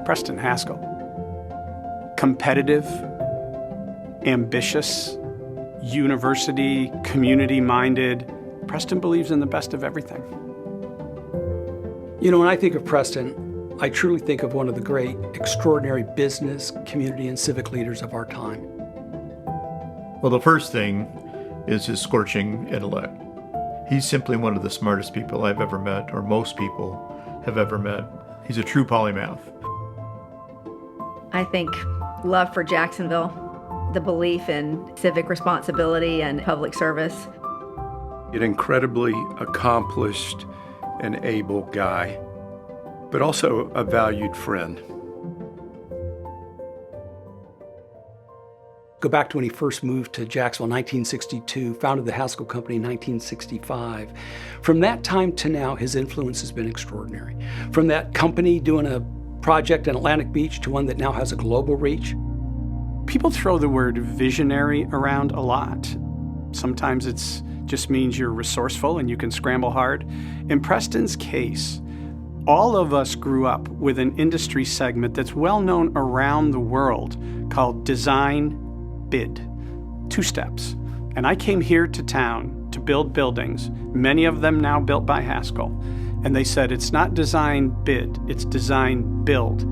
Preston Haskell. Competitive, ambitious, university, community-minded. Preston believes in the best of everything. You know, when I think of Preston, I truly think of one of the great, extraordinary business, community, and civic leaders of our time. Well, the first thing is his scorching intellect. He's simply one of the smartest people I've ever met, or most people have ever met. He's a true polymath. I think love for Jacksonville, the belief in civic responsibility and public service. An incredibly accomplished and able guy, but also a valued friend. Go back to when he first moved to Jacksonville in 1962, founded the Haskell Company in 1965. From that time to now, his influence has been extraordinary. From that company doing a project in Atlantic Beach to one that now has a global reach. People throw the word visionary around a lot. Sometimes it's just means you're resourceful and you can scramble hard. In Preston's case, all of us grew up with an industry segment that's well known around the world called design bid. 2 steps. And I came here to town to build buildings, many of them now built by Haskell. And they said, it's not design bid, it's design build.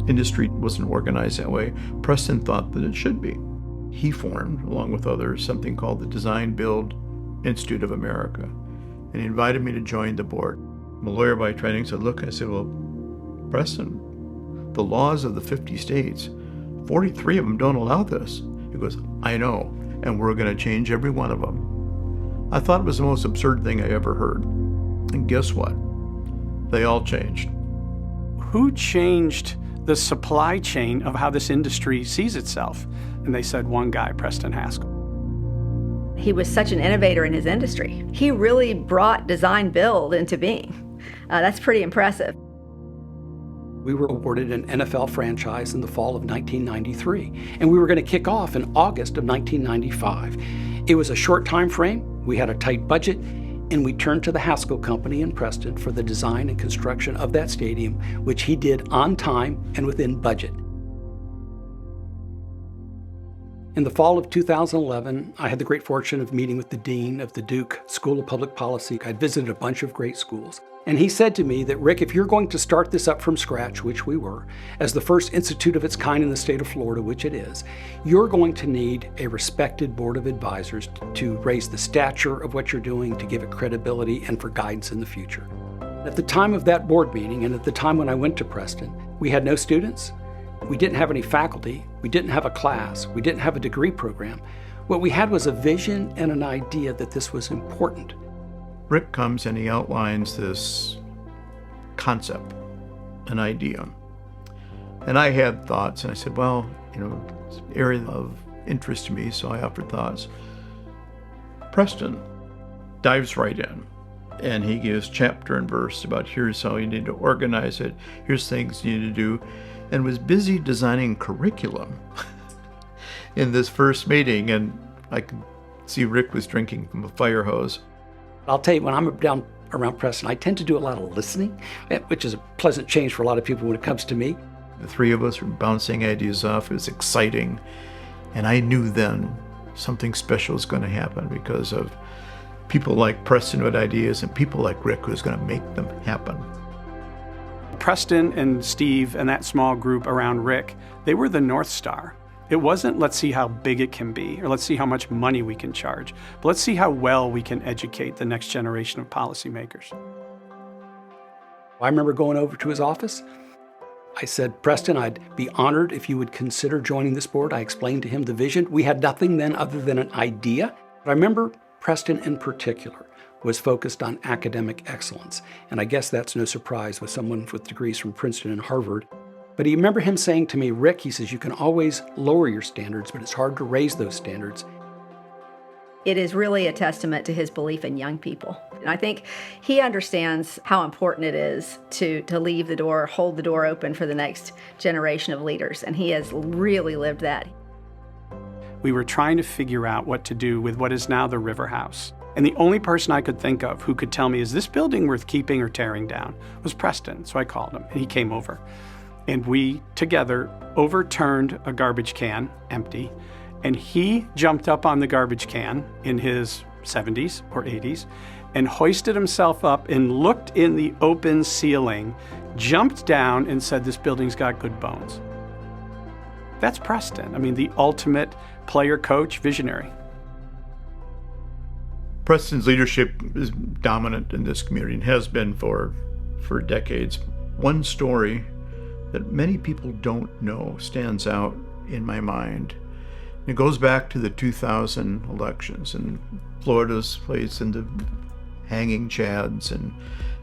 Industry wasn't organized that way. Preston thought that it should be. He formed, along with others, something called the Design Build Institute of America. And he invited me to join the board. I'm a lawyer by training, so I said, well, Preston, the laws of the 50 states, 43 of them don't allow this. He goes, I know, and we're going to change every one of them. I thought it was the most absurd thing I ever heard. And guess what? They all changed. Who changed the supply chain of how this industry sees itself? And they said, one guy, Preston Haskell. He was such an innovator in his industry. He really brought design build into being. That's pretty impressive. We were awarded an NFL franchise in the fall of 1993, and we were going to kick off in August of 1995. It was a short time frame, we had a tight budget, and we turned to the Haskell Company in Preston for the design and construction of that stadium, which he did on time and within budget. In the fall of 2011, I had the great fortune of meeting with the dean of the Duke School of Public Policy. I'd visited a bunch of great schools. And he said to me that, Rick, if you're going to start this up from scratch, which we were, as the first institute of its kind in the state of Florida, which it is, you're going to need a respected board of advisors to raise the stature of what you're doing, to give it credibility, and for guidance in the future. At the time of that board meeting, and at the time when I went to Preston, we had no students. We didn't have any faculty, we didn't have a class, we didn't have a degree program. What we had was a vision and an idea that this was important. Rick comes and he outlines this concept, an idea. And I had thoughts, and I said, well, it's an area of interest to me, so I offered thoughts. Preston dives right in, and he gives chapter and verse about here's how you need to organize it, here's things you need to do, and was busy designing curriculum in this first meeting, and I could see Rick was drinking from a fire hose. I'll tell you, when I'm down around Preston, I tend to do a lot of listening, which is a pleasant change for a lot of people when it comes to me. The 3 of us were bouncing ideas off. It was exciting. And I knew then something special was going to happen because of people like Preston with ideas and people like Rick who's going to make them happen. Preston and Steve and that small group around Rick, they were the North Star. It wasn't, let's see how big it can be, or let's see how much money we can charge, but let's see how well we can educate the next generation of policymakers. I remember going over to his office. I said, Preston, I'd be honored if you would consider joining this board. I explained to him the vision. We had nothing then other than an idea. But I remember Preston in particular was focused on academic excellence. And I guess that's no surprise with someone with degrees from Princeton and Harvard. But I remember him saying to me, Rick, he says, you can always lower your standards, but it's hard to raise those standards. It is really a testament to his belief in young people. And I think he understands how important it is to leave the door, hold the door open for the next generation of leaders. And he has really lived that. We were trying to figure out what to do with what is now the River House. And the only person I could think of who could tell me, is this building worth keeping or tearing down, was Preston. So I called him and he came over. And we together overturned a garbage can, empty, and he jumped up on the garbage can in his 70s or 80s and hoisted himself up and looked in the open ceiling, jumped down and said, "This building's got good bones." That's Preston. I mean, the ultimate player, coach, visionary. Preston's leadership is dominant in this community and has been for decades. One story that many people don't know stands out in my mind. It goes back to the 2000 elections and Florida's place in the hanging chads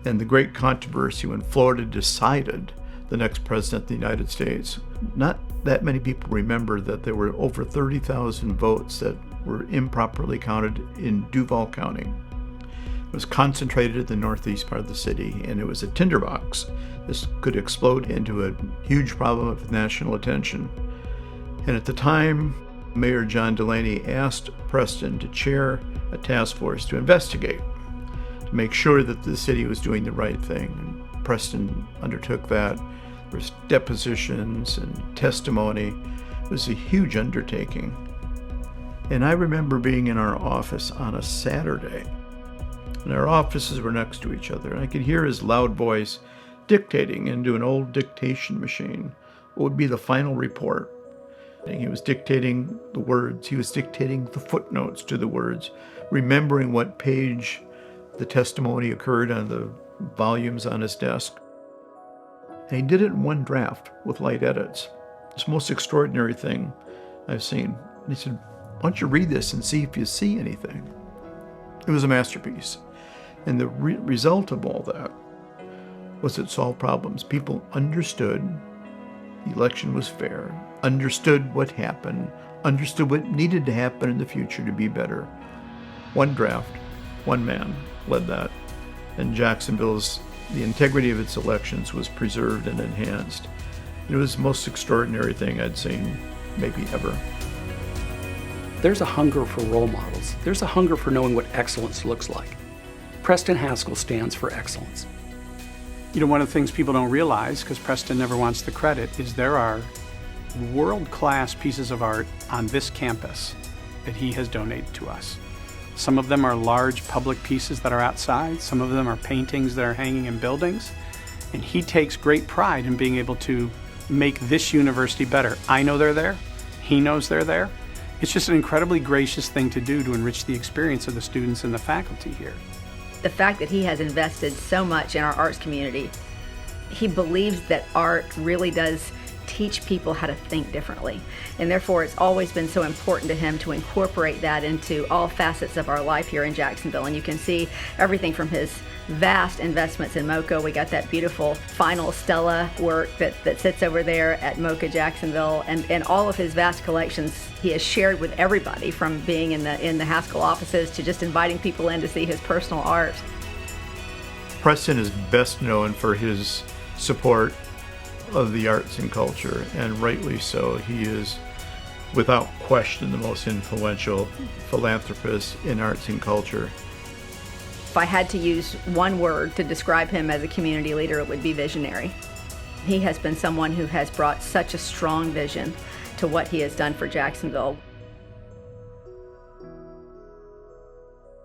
and the great controversy when Florida decided the next president of the United States. Not that many people remember that there were over 30,000 votes that were improperly counted in Duval County. It was concentrated in the northeast part of the city, and it was a tinderbox. This could explode into a huge problem of national attention. And at the time, Mayor John Delaney asked Preston to chair a task force to investigate, to make sure that the city was doing the right thing. And Preston undertook that. There was depositions and testimony. It was a huge undertaking. And I remember being in our office on a Saturday, and our offices were next to each other, and I could hear his loud voice dictating into an old dictation machine what would be the final report. And he was dictating the words, he was dictating the footnotes to the words, remembering what page the testimony occurred on the volumes on his desk. And he did it in one draft with light edits. It's the most extraordinary thing I've seen. And he said, "Why don't you read this and see if you see anything?" It was a masterpiece. And the result of all that was it solved problems. People understood the election was fair, understood what happened, understood what needed to happen in the future to be better. One draft, one man led that. And Jacksonville's, the integrity of its elections was preserved and enhanced. It was the most extraordinary thing I'd seen maybe ever. There's a hunger for role models. There's a hunger for knowing what excellence looks like. Preston Haskell stands for excellence. You know, one of the things people don't realize, because Preston never wants the credit, is there are world-class pieces of art on this campus that he has donated to us. Some of them are large public pieces that are outside. Some of them are paintings that are hanging in buildings. And he takes great pride in being able to make this university better. I know they're there. He knows they're there. It's just an incredibly gracious thing to do to enrich the experience of the students and the faculty here. The fact that he has invested so much in our arts community, he believes that art really does teach people how to think differently. And therefore, it's always been so important to him to incorporate that into all facets of our life here in Jacksonville. And you can see everything from his vast investments in MoCA. We got that beautiful final Stella work that sits over there at MoCA Jacksonville, and all of his vast collections he has shared with everybody, from being in the Haskell offices to just inviting people in to see his personal art. Preston is best known for his support of the arts and culture, and rightly so. He is, without question, the most influential philanthropist in arts and culture. If I had to use one word to describe him as a community leader, it would be visionary. He has been someone who has brought such a strong vision to what he has done for Jacksonville.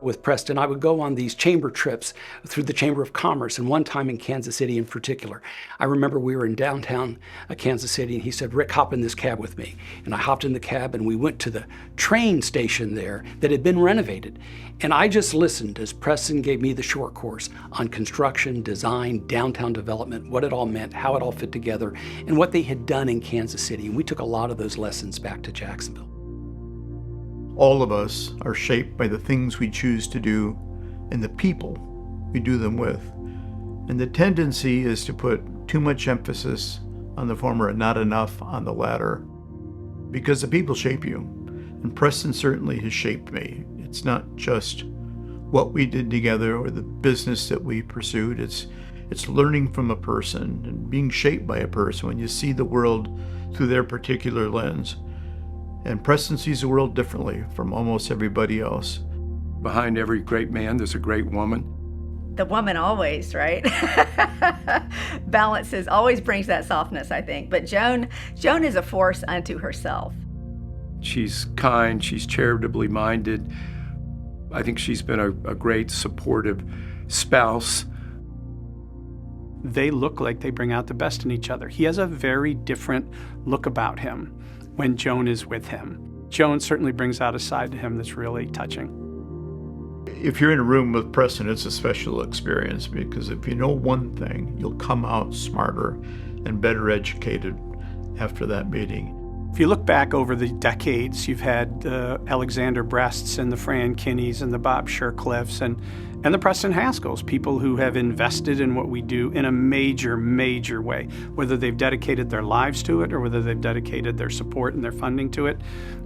With Preston, I would go on these chamber trips through the Chamber of Commerce, and one time in Kansas City in particular. I remember we were in downtown Kansas City, and he said, "Rick, hop in this cab with me." And I hopped in the cab, and we went to the train station there that had been renovated. And I just listened as Preston gave me the short course on construction, design, downtown development, what it all meant, how it all fit together, and what they had done in Kansas City. And we took a lot of those lessons back to Jacksonville. All of us are shaped by the things we choose to do and the people we do them with. And the tendency is to put too much emphasis on the former and not enough on the latter, because the people shape you. And Preston certainly has shaped me. It's not just what we did together or the business that we pursued. It's learning from a person and being shaped by a person when you see the world through their particular lens. And Preston sees the world differently from almost everybody else. Behind every great man, there's a great woman. the woman always, right? Balances, always brings that softness, I think. But Joan is a force unto herself. She's kind, she's charitably minded. I think she's been a great supportive spouse. They look like they bring out the best in each other. He has a very different look about him when Joan is with him. Joan certainly brings out a side to him that's really touching. If you're in a room with Preston, it's a special experience because if you know one thing, you'll come out smarter and better educated after that meeting. If you look back over the decades, you've had the Alexander Brests and the Fran Kinneys and the Bob Shercliffes and the Preston Haskells, people who have invested in what we do in a major, major way, whether they've dedicated their lives to it or whether they've dedicated their support and their funding to it.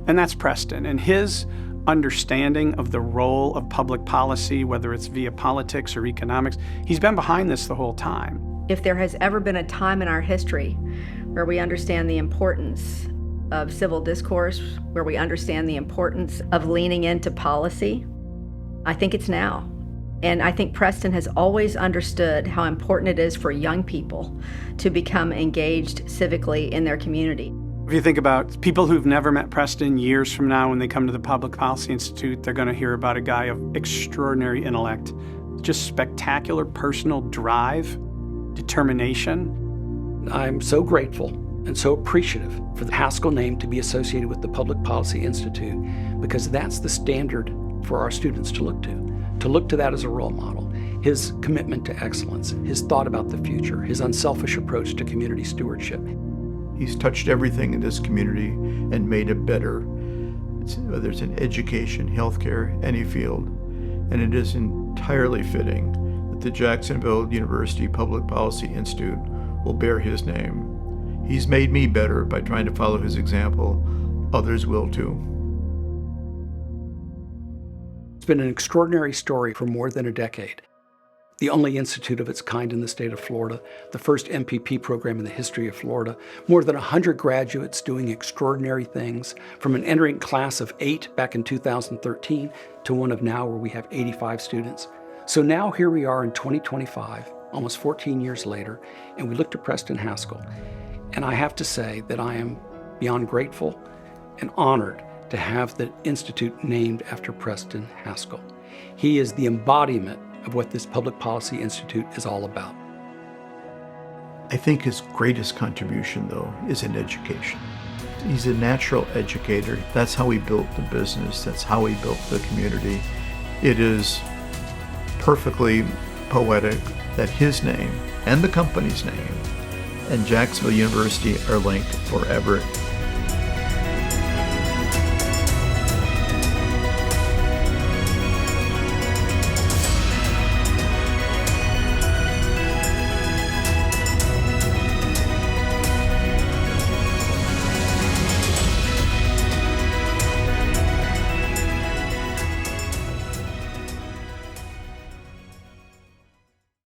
And that's Preston. And his understanding of the role of public policy, whether it's via politics or economics, he's been behind this the whole time. If there has ever been a time in our history where we understand the importance of civil discourse, where we understand the importance of leaning into policy, I think it's now. And I think Preston has always understood how important it is for young people to become engaged civically in their community. If you think about people who've never met Preston, years from now when they come to the Public Policy Institute, they're going to hear about a guy of extraordinary intellect, just spectacular personal drive, determination. I'm so grateful and so appreciative for the Haskell name to be associated with the Public Policy Institute, because that's the standard for our students to look to that as a role model. His commitment to excellence, his thought about the future, his unselfish approach to community stewardship. He's touched everything in this community and made it better, whether it's in education, healthcare, any field. And it is entirely fitting that the Jacksonville University Public Policy Institute will bear his name. He's made me better by trying to follow his example. Others will too. It's been an extraordinary story for more than a decade. The only institute of its kind in the state of Florida, the first MPP program in the history of Florida, more than 100 graduates doing extraordinary things, from an entering class of 8 back in 2013 to one of now where we have 85 students. So now here we are in 2025, almost 14 years later, and we look to Preston Haskell. And I have to say that I am beyond grateful and honored to have the institute named after Preston Haskell. He is the embodiment of what this Public Policy Institute is all about. I think his greatest contribution, though, is in education. He's a natural educator. That's how he built the business. That's how he built the community. It is perfectly poetic that his name and the company's name and Jacksonville University are linked forever